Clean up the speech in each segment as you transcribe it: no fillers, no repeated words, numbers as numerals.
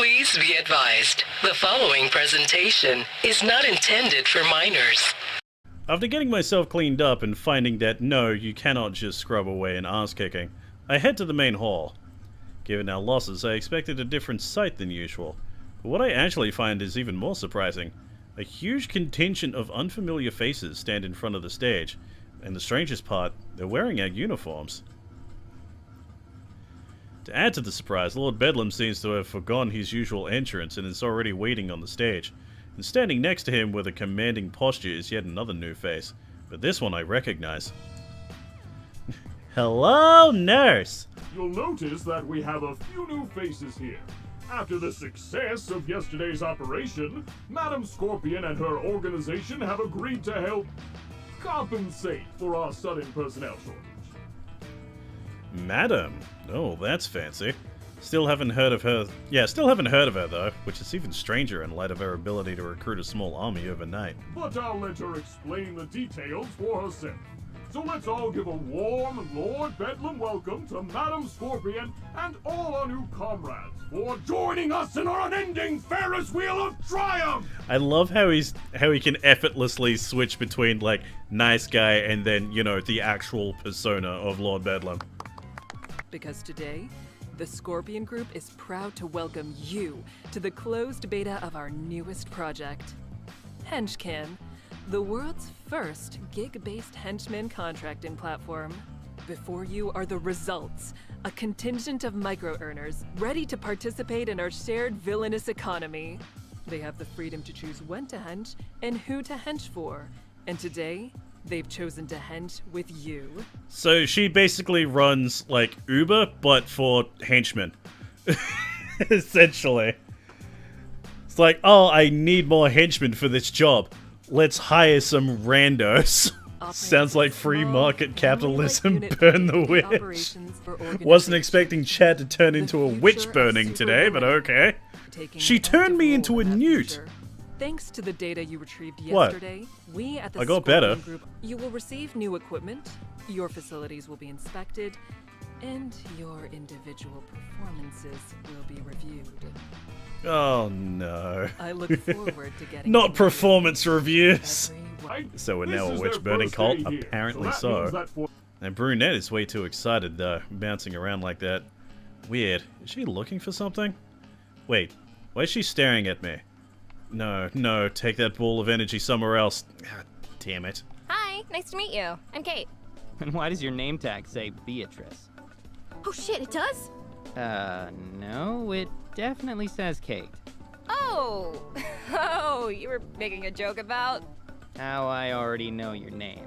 Please be advised, the following presentation is not intended for minors. After getting myself cleaned up and finding that no, you cannot just scrub away an ass-kicking, I head to the main hall. Given our losses, I expected a different sight than usual, but what I actually find is even more surprising. A huge contingent of unfamiliar faces stand in front of the stage, and the strangest part, they're wearing our uniforms. To add to the surprise, Lord Bedlam seems to have forgone his usual entrance and is already waiting on the stage. And standing next to him with a commanding posture is yet another new face, but this one I recognize. Hello, nurse! You'll notice that we have a few new faces here. After the success of yesterday's operation, Madam Scorpion and her organization have agreed to help compensate for our sudden personnel shortage. Madam? Oh, that's fancy. Still haven't heard of her. Yeah, still haven't heard of her though, which is even stranger in light of her ability to recruit a small army overnight. But I'll let her explain the details for herself. So let's all give a warm Lord Bedlam welcome to Madam Scorpion and all our new comrades for joining us in our unending Ferris wheel of triumph! I love how he can effortlessly switch between like nice guy and then, you know, the actual persona of Lord Bedlam. Because today, the Scorpion Group is proud to welcome you to the closed beta of our newest project, Henchman, the world's first gig-based henchman contracting platform. Before you are the results, a contingent of micro-earners ready to participate in our shared villainous economy. They have the freedom to choose when to hench and who to hench for, and today, they've chosen to hench with you. So she basically runs like Uber, but for henchmen. Essentially. It's like, oh, I need more henchmen for this job. Let's hire some randos. Sounds like free market capitalism. Burn the witch. Wasn't expecting Chad to turn into a witch burning today, but okay. She turned me into a newt. Thanks to the data you retrieved yesterday, we at the I got Scorpion better. Group, you will receive new equipment, your facilities will be inspected, and your individual performances will be reviewed. Oh no. I look forward to getting Not to performance reviews. everyone. So we're now This a is witch their burning first cult? day here, Apparently so that means so. that for- And Brunette is way too excited though, bouncing around like that. Weird. Is she looking for something? Wait, why is she staring at me? No, take that ball of energy somewhere else. God damn it. Hi, nice to meet you. I'm Kate. And why does your name tag say Beatrice? Oh shit, it does? No, it definitely says Kate. Oh, oh, you were making a joke about? How I already know your name.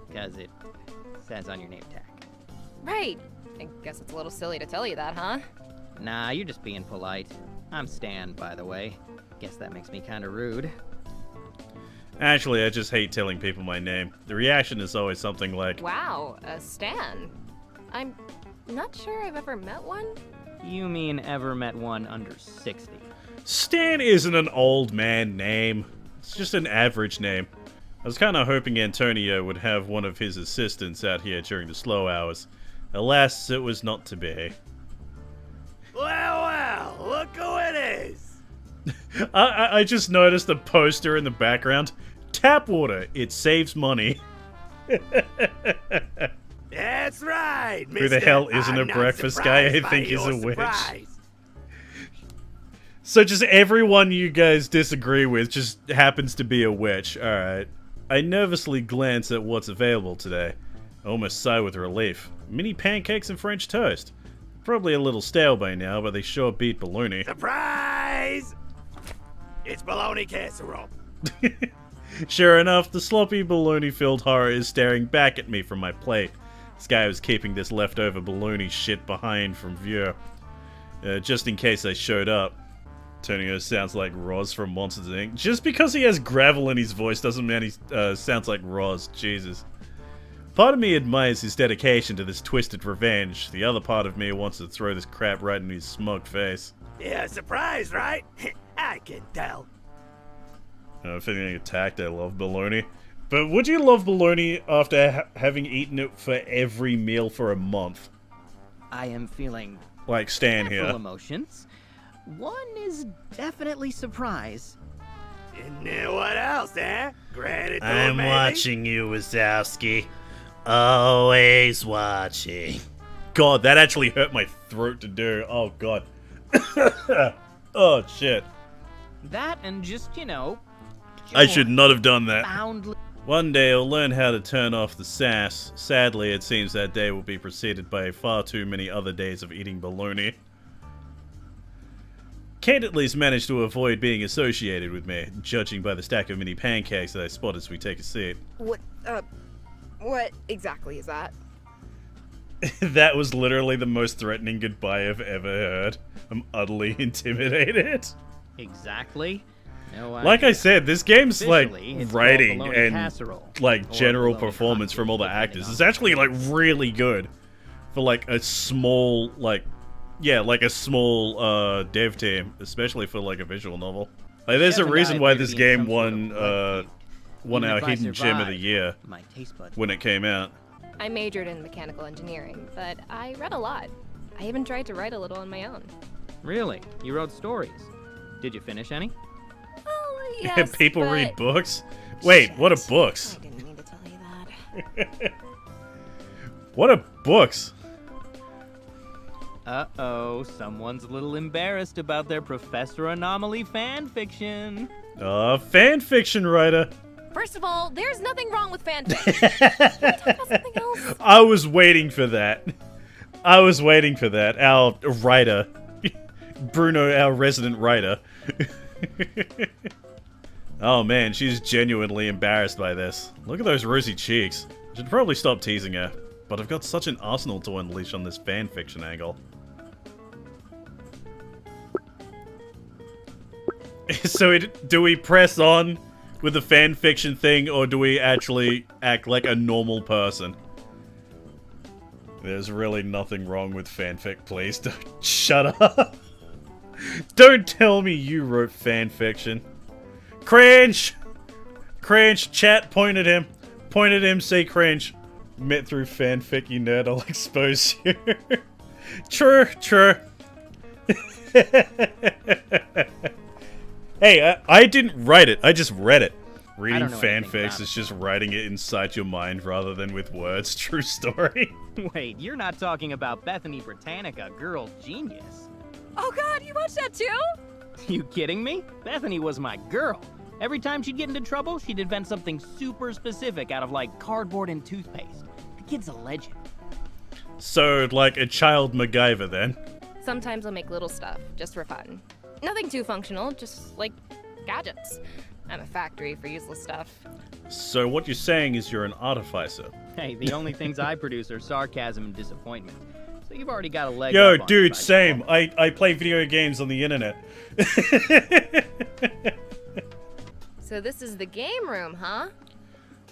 Because it says on your name tag. Right. I guess it's a little silly to tell you that, huh? Nah, you're just being polite. I'm Stan, by the way. Guess that makes me kinda rude. Actually, I just hate telling people my name. The reaction is always something like, Wow, a Stan. I'm not sure I've ever met one. You mean ever met one under 60? Stan isn't an old man name. It's just an average name. I was kinda hoping Antonio would have one of his assistants out here during the slow hours. Alas, it was not to be. Well, look who it is! I just noticed a poster in the background. Tap water, it saves money. That's right, Who the mister. hell isn't a I'm not breakfast guy? I surprised by think he's your a witch. surprise. So just everyone you guys disagree with just happens to be a witch. Alright. I nervously glance at what's available today. I almost sigh with relief. Mini pancakes and French toast. Probably a little stale by now, but they sure beat bologna. Surprise! It's bologna casserole. Sure enough, the sloppy bologna-filled horror is staring back at me from my plate. This guy was keeping this leftover bologna shit behind from view. Just in case I showed up. Antonio sounds like Roz from Monsters Inc. Just because he has gravel in his voice doesn't mean he sounds like Roz. Jesus. Part of me admires his dedication to this twisted revenge. The other part of me wants to throw this crap right in his smug face. Yeah, surprised, right? I can tell. Feeling attacked, I love bologna. But would you love bologna after having eaten it for every meal for a month? I am feeling Like Stan full here. emotions. One is definitely surprise. And then what else, eh? Granted, I'm maybe? watching you, Wazowski. Always watching. God, that actually hurt my throat to do. Oh, God. Oh, shit. That and just, I should not have done that. Boundly. One day I'll learn how to turn off the sass. Sadly, it seems that day will be preceded by far too many other days of eating bologna. Can't at least manage to avoid being associated with me, judging by the stack of mini pancakes that I spot as we take a seat. What exactly is that? That was literally the most threatening goodbye I've ever heard. I'm utterly intimidated. Exactly. No Like I said, this game's like Officially, it's writing called bologna and casserole, like or general bologna performance from all the hotcakes, actors. depending It's on actually like really good for like a small dev team, especially for like a visual novel. Like there's Chef a and reason I why appear to this be in game some sort of won blood feud. won Even our if I hidden gem of the survive, year my taste buds. when it came out. I majored in mechanical engineering, but I read a lot. I even tried to write a little on my own. Really? You wrote stories? Did you finish any? Oh, yes, People but... read books? Wait, what are books? I didn't mean to tell you that. What are books? Uh-oh, someone's a little embarrassed about their Professor Anomaly fan fiction. Fan fiction writer. First of all, there's nothing wrong with fanfic. Can we talk about something else? I was waiting for that. Our writer. Bruno, our resident writer. Oh man, she's genuinely embarrassed by this. Look at those rosy cheeks. I should probably stop teasing her, but I've got such an arsenal to unleash on this fanfiction angle. So do we press on with the fanfiction thing, or do we actually act like a normal person? There's really nothing wrong with fanfic, please. Don't shut up. Don't tell me you wrote fanfiction. Cringe! Cringe, chat, point at him. Point at him, say cringe. Met through fanfic, you nerd, I'll expose you. True. Hey, I didn't write it, I just read it. Reading don't know anything fanfics about is just writing it inside your mind rather than with words. True story. Wait, you're not talking about Bethany Britannica, girl genius. Oh god, you watched that too? You kidding me? Bethany was my girl. Every time she'd get into trouble, she'd invent something super specific out of like cardboard and toothpaste. The kid's a legend. So, like a child MacGyver then? Sometimes I'll make little stuff, just for fun. Nothing too functional, just like gadgets. I'm a factory for useless stuff. So what you're saying is you're an artificer. Hey, the only things I produce are sarcasm and disappointment. So you've already got a leg Yo, up on dude, me by same. default. I play video games on the internet. So this is the game room, huh?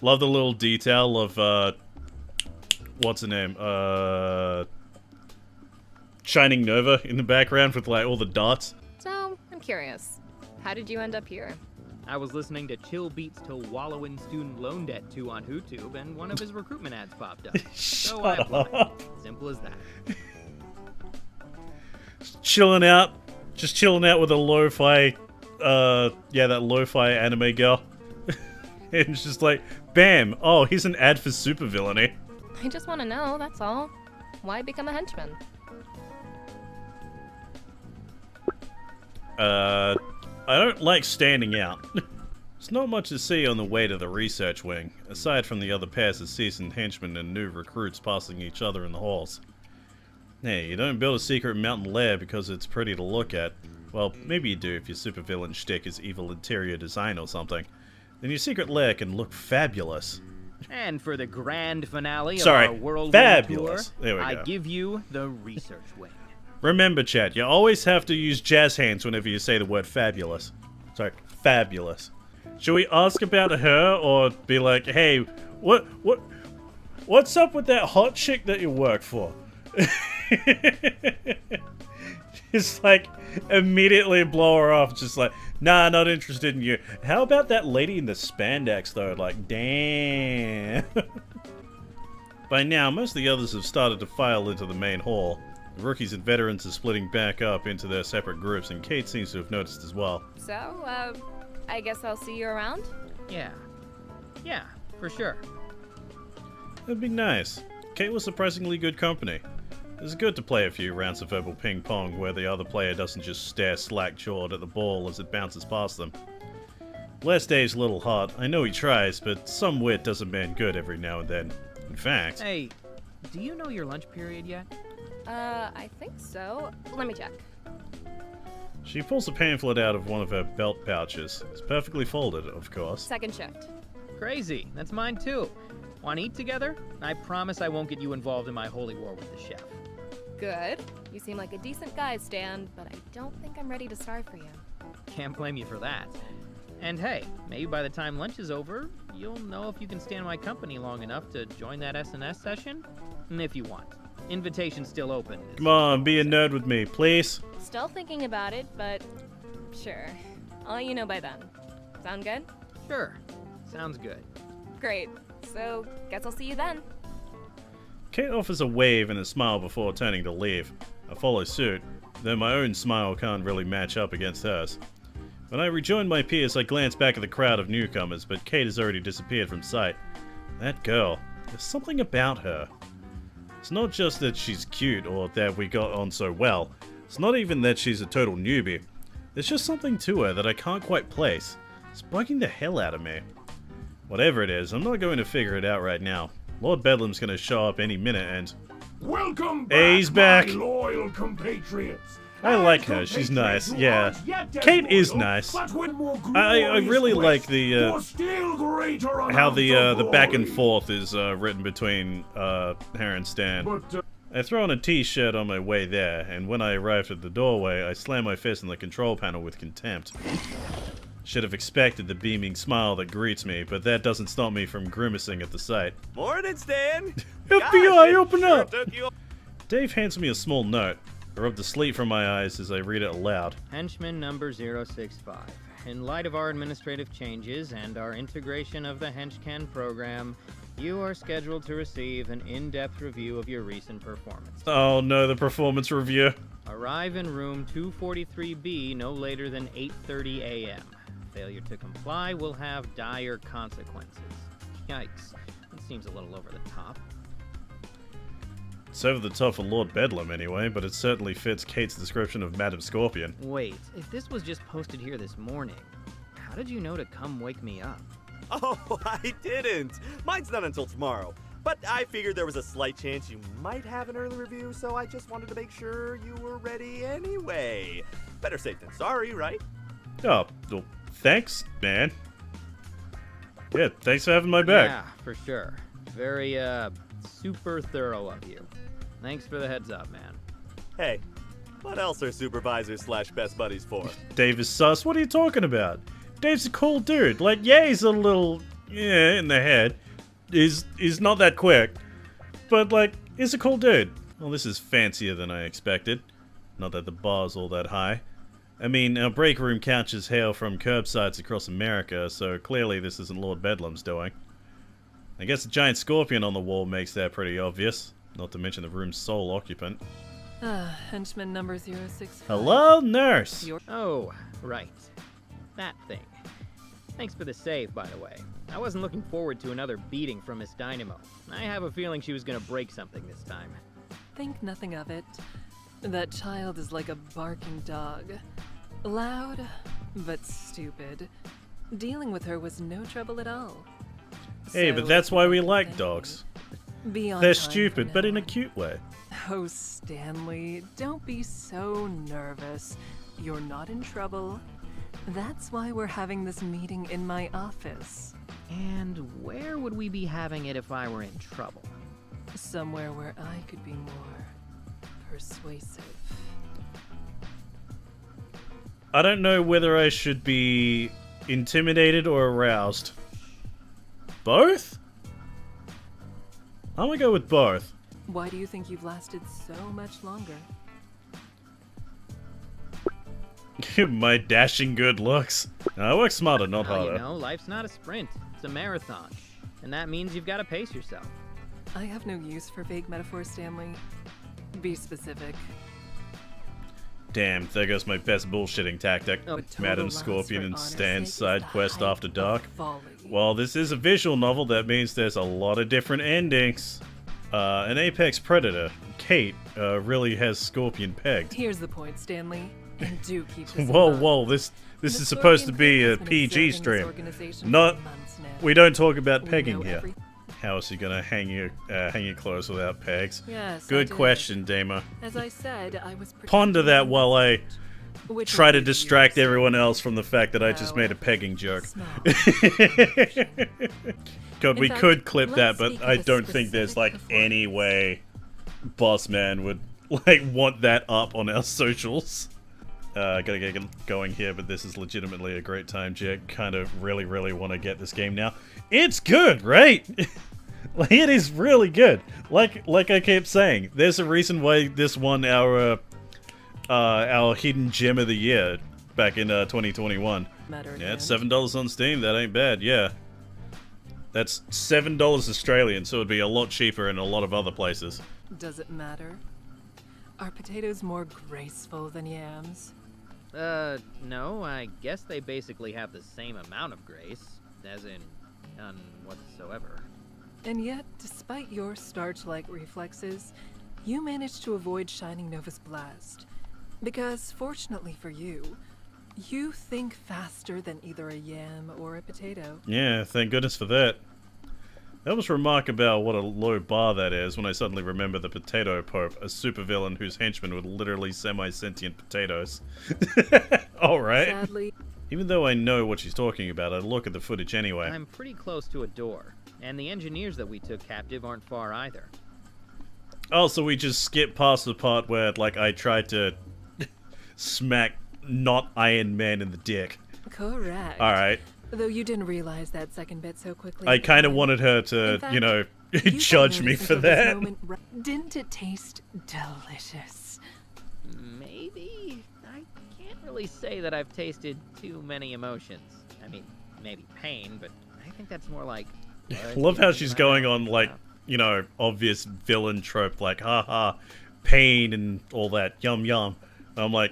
Love the little detail of, what's her name? Shining Nova in the background with, like, all the dots. So, I'm curious. How did you end up here? I was listening to Chill Beats to Wallow in Student Loan Debt 2 on YouTube, and one of his recruitment ads popped up. So I applied. up. Simple as that. Just chilling out with a lo-fi, that lo-fi anime girl. And it's just like, bam, oh, here's an ad for supervillainy. I just want to know, that's all. Why become a henchman? I don't like standing out. There's not much to see on the way to the research wing, aside from the other pairs of seasoned henchmen and new recruits passing each other in the halls. Hey, you don't build a secret mountain lair because it's pretty to look at. Well, maybe you do if your supervillain shtick is evil interior design or something. Then your secret lair can look fabulous. And for the grand finale of Sorry, our world fabulous. tour, There we I go. give you the research wing. Remember, chat, you always have to use jazz hands whenever you say the word fabulous. Sorry, fabulous. Should we ask about her or be like, hey, what's up with that hot chick that you work for? Just like immediately blow her off, just like, nah, not interested in you. How about that lady in the spandex though? Like, damn. By now, most of the others have started to file into the main hall. The rookies and veterans are splitting back up into their separate groups, and Kate seems to have noticed as well. So, I guess I'll see you around? Yeah. Yeah, for sure. That'd be nice. Kate was surprisingly good company. It's good to play a few rounds of verbal ping-pong where the other player doesn't just stare slack-jawed at the ball as it bounces past them. Bless Dave's a little hot. I know he tries, but some wit does a man good every now and then. In fact... Hey, do you know your lunch period yet? I think so. Let me check. She pulls a pamphlet out of one of her belt pouches. It's perfectly folded, of course. Second shift. Crazy. That's mine too. Want to eat together? I promise I won't get you involved in my holy war with the chef. Good. You seem like a decent guy, Stan, but I don't think I'm ready to starve for you. Can't blame you for that. And hey, maybe by the time lunch is over, you'll know if you can stand my company long enough to join that SNS session? And if you want. Invitation's still open. Come on, be a nerd with me, please. Still thinking about it, but sure. I'll let you know by then. Sound good? Sure. Sounds good. Great. So, guess I'll see you then. Kate offers a wave and a smile before turning to leave. I follow suit, though my own smile can't really match up against hers. When I rejoin my peers, I glance back at the crowd of newcomers, but Kate has already disappeared from sight. That girl, there's something about her. It's not just that she's cute or that we got on so well. It's not even that she's a total newbie. There's just something to her that I can't quite place. It's bugging the hell out of me. Whatever it is, I'm not going to figure it out right now. Lord Bedlam's going to show up any minute and... Welcome back, Hey, he's back. my loyal compatriots. I like her. She's nice. Yeah. Kate is nice. I really like the how the back and forth is written between her and Stan. I throw on a t-shirt on my way there, and when I arrived at the doorway, I slam my fist on the control panel with contempt. Should have expected the beaming smile that greets me, but that doesn't stop me from grimacing at the sight. Morning, Stan. FBI, open up! Dave hands me a small note. I rub the sleep from my eyes as I read it aloud. Henchman number 065. In light of our administrative changes and our integration of the Henchman program, you are scheduled to receive an in-depth review of your recent performance. Oh no, the performance review. Arrive in room 243B no later than 8:30 a.m. Failure to comply will have dire consequences. Yikes. That seems a little over the top. It's over the top for Lord Bedlam anyway, but it certainly fits Kate's description of Madam Scorpion. Wait, if this was just posted here this morning, how did you know to come wake me up? Oh, I didn't. Mine's not until tomorrow. But I figured there was a slight chance you might have an early review, so I just wanted to make sure you were ready anyway. Better safe than sorry, right? Oh, well, thanks, man. Yeah, thanks for having my back. Yeah, for sure. Very, super thorough of you. Thanks for the heads up, man. Hey, what else are supervisors / best buddies for? Dave is sus. What are you talking about? Dave's a cool dude. Like, yeah, he's a little, in the head. He's not that quick. But, like, he's a cool dude. Well, this is fancier than I expected. Not that the bar's all that high. I mean, our break room couches hail from curbsides across America, so clearly this isn't Lord Bedlam's doing. I guess the giant scorpion on the wall makes that pretty obvious. Not to mention the room's sole occupant. Henchman number 065. Hello, nurse! Oh, right. That thing. Thanks for the save, by the way. I wasn't looking forward to another beating from Miss Dynamo. I have a feeling she was gonna break something this time. Think nothing of it. That child is like a barking dog. Loud, but stupid. Dealing with her was no trouble at all. Hey, So, but that's why we if like anything, dogs. be on They're time stupid, for but in now. a cute way. Oh, Stanley, don't be so nervous. You're not in trouble. That's why we're having this meeting in my office. And where would we be having it if I were in trouble? Somewhere where I could be more persuasive. I don't know whether I should be intimidated or aroused. Both? I'm gonna go with both. Why do you think you've lasted so much longer? My dashing good looks. I work smarter, not Well, harder. you know, life's not a sprint. It's a marathon. And that means you've got to pace yourself. I have no use for vague metaphors, Stanley. Be specific. Damn, there goes my best bullshitting tactic. A total Madam loss Scorpion for and honor's Stan's sake is side the quest height after of dark. folly. Well, this is a visual novel, that means there's a lot of different endings. An apex predator, Kate, really has Scorpion pegged. Here's the point, Stanley. And do keep this in Whoa, mind. whoa, this The is supposed to Scorpion be Group a has been PG observing this stream. organization Not, for months now. we don't talk about We pegging know here. every- How else are you gonna hang your clothes without pegs? Yes, I Good did. question, Dama. As I said, I was Ponder protecting that the while I message, which try to will be distract used. everyone else from the fact that I just made a However, pegging joke. small. God, In we fact, could clip that, let's but speak I of a don't think there's specific like any way Boss Man would like want that up on our socials. Gotta get going here, but this is legitimately a great time, Jack. Kind of really want to get this game now. It's good, right? Like, it is really good. Like I kept saying, there's a reason why this won our hidden gem of the year back in 2021. Matter Yeah, it's again. $7 on Steam. That ain't bad. Yeah, that's $7 Australian, so it'd be a lot cheaper in a lot of other places. Does it matter? Are potatoes more graceful than yams? No, I guess they basically have the same amount of grace, as in none whatsoever. And yet, despite your starch-like reflexes, you managed to avoid Shining Nova's blast. Because, fortunately for you, you think faster than either a yam or a potato. Yeah, thank goodness for that. I almost remark about what a low bar that is when I suddenly remember the Potato Pope, a supervillain whose henchmen were literally semi-sentient potatoes. Alright. Sadly, Even though I know what she's talking about, I look at the footage anyway. I'm pretty close to a door, and the engineers that we took captive aren't far either. Oh, so we just skip past the part where, like, I tried to smack not Iron Man in the dick. correct. Alright. Though you didn't realize that second bit so quickly. I at the kind of time. wanted her to, In fact, you know, you don't judge me notice for until this that. moment, didn't it taste delicious? Maybe? I can't really say that I've tasted too many emotions. I mean, maybe pain, but I think that's more like... Love how she's going on, like, you know, obvious villain trope, like, haha, pain and all that, yum yum. I'm like,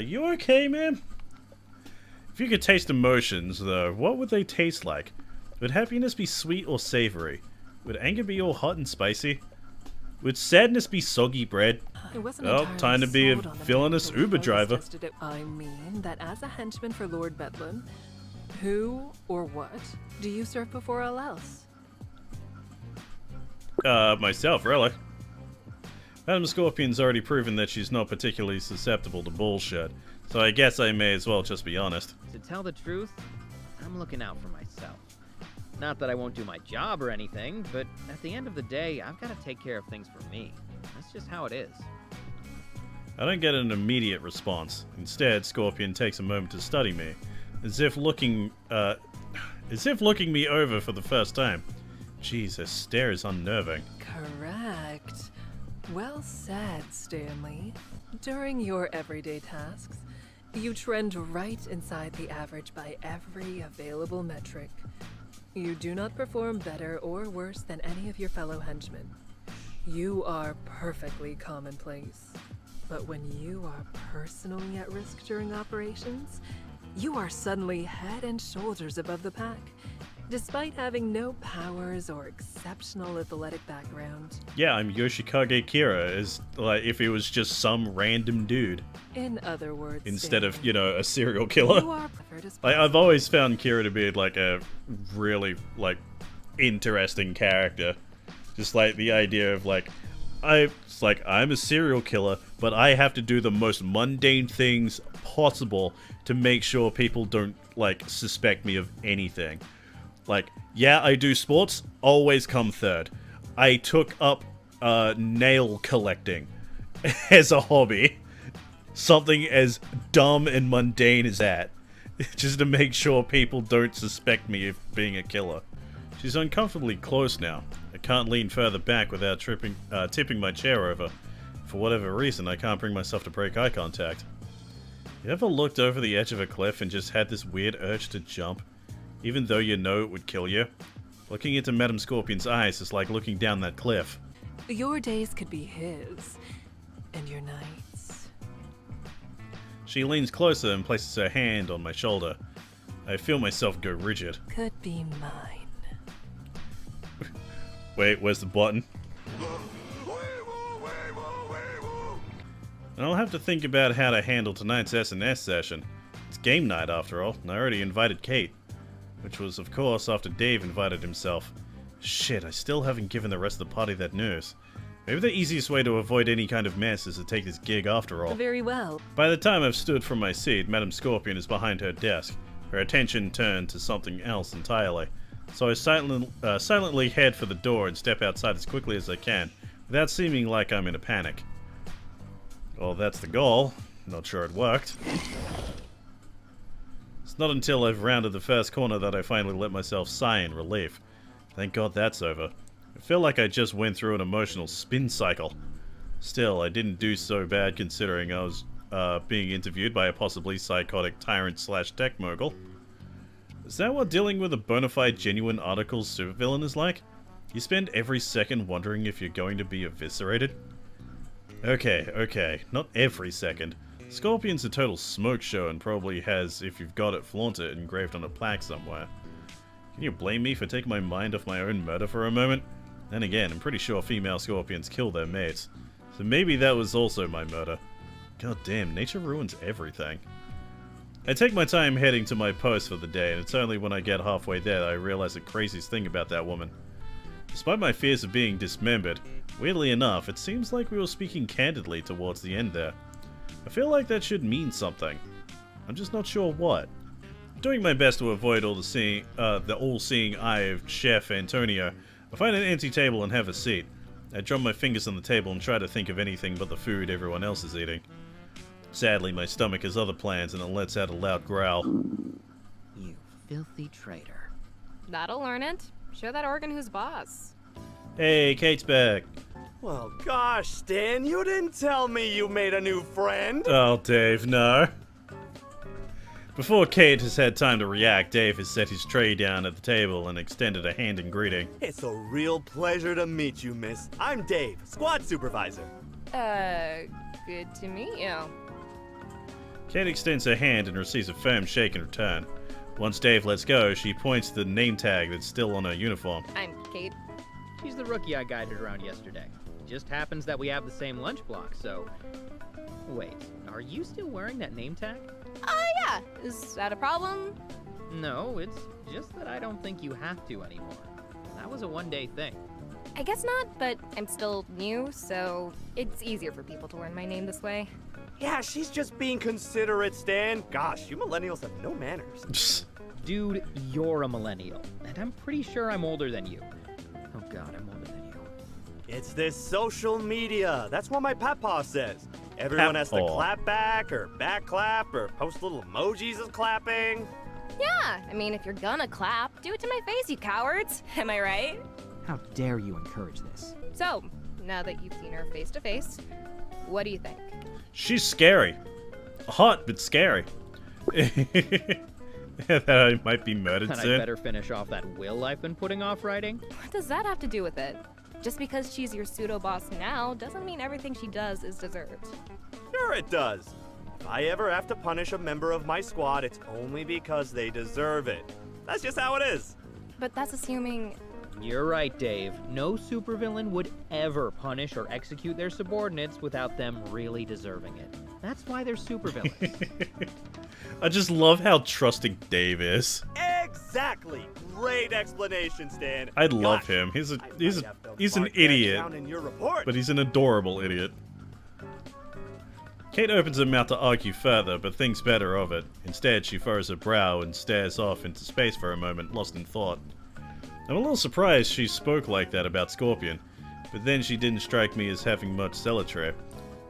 you okay, man? If you could taste emotions, though, what would they taste like? Would happiness be sweet or savory? Would anger be all hot and spicy? Would sadness be soggy bread? I wasn't Well, entirely time to be a sold on the villainous fact that Uber Lois driver. tested it. I mean that as a henchman for Lord Bedlam, who or what do you serve before all else? Myself, really. Madam Scorpion's already proven that she's not particularly susceptible to bullshit, so I guess I may as well just be honest. To tell the truth, I'm looking out for myself. Not that I won't do my job or anything, but at the end of the day, I've got to take care of things for me. That's just how it is. I don't get an immediate response. Instead, Scorpion takes a moment to study me, as if looking me over for the first time. Jeez, her stare is unnerving. Correct. Well said, Stanley. During your everyday tasks, you trend right inside the average by every available metric. You do not perform better or worse than any of your fellow henchmen. You are perfectly commonplace. But when you are personally at risk during operations, you are suddenly head and shoulders above the pack, despite having no powers or exceptional athletic background. Yeah, I'm Yoshikage Kira, as like if he was just some random dude In other words, instead of, Stanley, you know, a serial you killer. are preferred as I've always found Kira to be like a really like interesting character. Just like the idea of like I'm a serial killer, but I have to do the most mundane things possible to make sure people don't like suspect me of anything. Like, yeah, I do sports, always come third. I took up nail collecting as a hobby. Something as dumb and mundane as that. Just to make sure people don't suspect me of being a killer. She's uncomfortably close now. I can't lean further back without tipping my chair over. For whatever reason, I can't bring myself to break eye contact. You ever looked over the edge of a cliff and just had this weird urge to jump? Even though you know it would kill you? Looking into Madam Scorpion's eyes is like looking down that cliff. Your days could be his, and your nights. She leans closer and places her hand on my shoulder. I feel myself go rigid. Could be mine. Wait, where's the button? I'll have to think about how to handle tonight's S&S session. It's game night after all, and I already invited Kate. Which was, of course, after Dave invited himself. Shit, I still haven't given the rest of the party that news. Maybe the easiest way to avoid any kind of mess is to take this gig after all. Very well. By the time I've stood from my seat, Madame Scorpion is behind her desk. Her attention turned to something else entirely. So I silently head for the door and step outside as quickly as I can, without seeming like I'm in a panic. Well, that's the goal. Not sure it worked. It's not until I've rounded the first corner that I finally let myself sigh in relief. Thank God that's over. I feel like I just went through an emotional spin cycle. Still, I didn't do so bad considering I was being interviewed by a possibly psychotic tyrant/tech mogul. Is that what dealing with a bona fide genuine articles supervillain is like? You spend every second wondering if you're going to be eviscerated? Okay, not every second. Scorpion's a total smoke show and probably has, if you've got it, flaunt it engraved on a plaque somewhere. Can you blame me for taking my mind off my own murder for a moment? Then again, I'm pretty sure female scorpions kill their mates. So maybe that was also my murder. God damn, nature ruins everything. I take my time heading to my post for the day, and it's only when I get halfway there that I realize the craziest thing about that woman. Despite my fears of being dismembered, weirdly enough, it seems like we were speaking candidly towards the end there. I feel like that should mean something. I'm just not sure what. I'm doing my best to avoid the all-seeing eye of Chef Antonio. I find an empty table and have a seat. I drum my fingers on the table and try to think of anything but the food everyone else is eating. Sadly, my stomach has other plans and it lets out a loud growl. You filthy traitor. That'll learn it. Show that organ who's boss. Hey, Kate's back. Well, gosh, Stan, you didn't tell me you made a new friend. Oh, Dave, no. Before Kate has had time to react, Dave has set his tray down at the table and extended a hand in greeting. It's a real pleasure to meet you, miss. I'm Dave, squad supervisor. Good to meet you. Kate extends her hand and receives a firm shake in return. Once Dave lets go, she points to the name tag that's still on her uniform. I'm Kate. She's the rookie I guided around yesterday. It just happens that we have the same lunch block, so... Wait, are you still wearing that name tag? Yeah. Is that a problem? No, it's just that I don't think you have to anymore. That was a one-day thing. I guess not, but I'm still new, so it's easier for people to learn my name this way. Yeah, she's just being considerate, Stan. Gosh, you millennials have no manners. Dude, you're a millennial, and I'm pretty sure I'm older than you. Oh god, I'm older than you. It's this social media. That's what my papaw says. Everyone has to Papaw. clap back, or back clap, or post little emojis as clapping. Yeah, I mean, if you're gonna clap, do it to my face, you cowards. Am I right? How dare you encourage this? So, now that you've seen her face to face, what do you think? She's scary. Hot, but scary. That I might be murdered And I soon. better finish off that will I've been putting off writing. What does that have to do with it? Just because she's your pseudo-boss now doesn't mean everything she does is deserved. Sure it does. If I ever have to punish a member of my squad, it's only because they deserve it. That's just how it is. But that's assuming... You're right, Dave. No supervillain would ever punish or execute their subordinates without them really deserving it. That's why they're supervillains. I just love how trusting Dave is. Exactly. Great explanation, Stan. I love Gosh, him. He's I might an have to idiot, mark that down in your report. but he's an adorable idiot. Kate opens her mouth to argue further, but thinks better of it. Instead, she furrows her brow and stares off into space for a moment, lost in thought. I'm a little surprised she spoke like that about Scorpion, but then she didn't strike me as having much zealotry.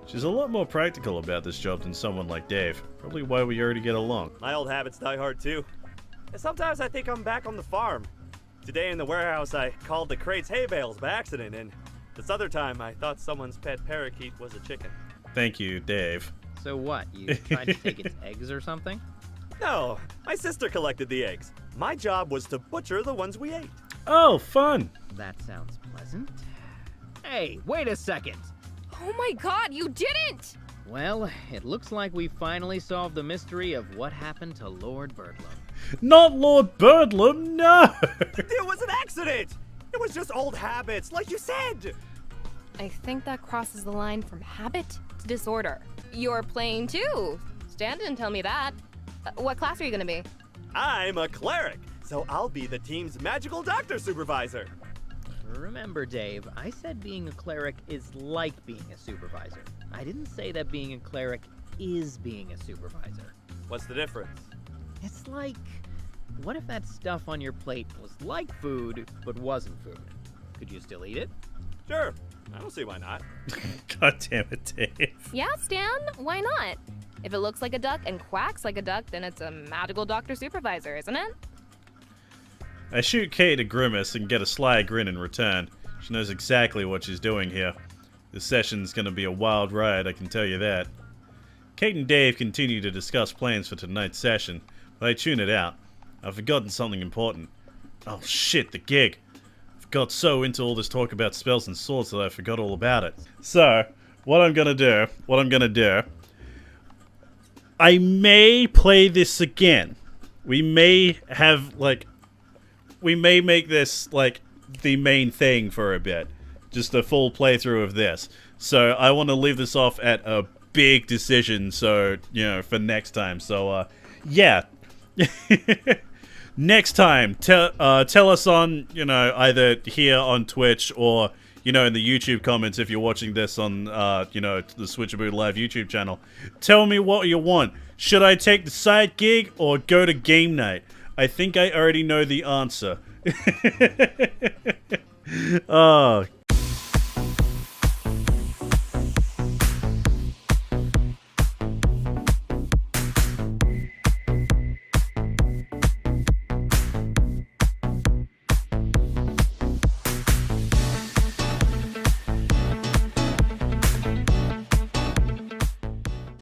She's a lot more practical about this job than someone like Dave, probably why we already get along. My old habits die hard too. And sometimes I think I'm back on the farm. Today in the warehouse I called the crates hay bales by accident, and this other time I thought someone's pet parakeet was a chicken. Thank you, Dave. So what, you tried to take its eggs or something? No, my sister collected the eggs. My job was to butcher the ones we ate. Oh, fun! That sounds pleasant. Hey, wait a second! Oh my god, you didn't! Well, it looks like we finally solved the mystery of what happened to Lord Birdlum. Not Lord Birdlum, no! It was an accident! It was just old habits, like you said! I think that crosses the line from habit to disorder. You're playing too. Stan didn't tell me that. What class are you gonna be? I'm a cleric, so I'll be the team's magical doctor supervisor. Remember, Dave, I said being a cleric is like being a supervisor. I didn't say that being a cleric is being a supervisor. What's the difference? It's like, what if that stuff on your plate was like food, but wasn't food? Could you still eat it? Sure, I don't see why not. God damn it, Dave. Yeah, Stan, why not? If it looks like a duck and quacks like a duck, then it's a magical doctor supervisor, isn't it? I shoot Kate a grimace and get a sly grin in return. She knows exactly what she's doing here. This session's gonna be a wild ride, I can tell you that. Kate and Dave continue to discuss plans for tonight's session, but I tune it out. I've forgotten something important. Oh shit, the gig. I've got so into all this talk about spells and swords that I forgot all about it. So, what I'm gonna do, I may play this again. We may make this, like, the main thing for a bit. Just a full playthrough of this. So, I want to leave this off at a big decision, so, you know, for next time. So, yeah. Next time, tell us on, you know, either here on Twitch or, you know, in the YouTube comments if you're watching this on, you know, the Switchaboo Live YouTube channel. Tell me what you want. Should I take the side gig or go to game night? I think I already know the answer. Oh,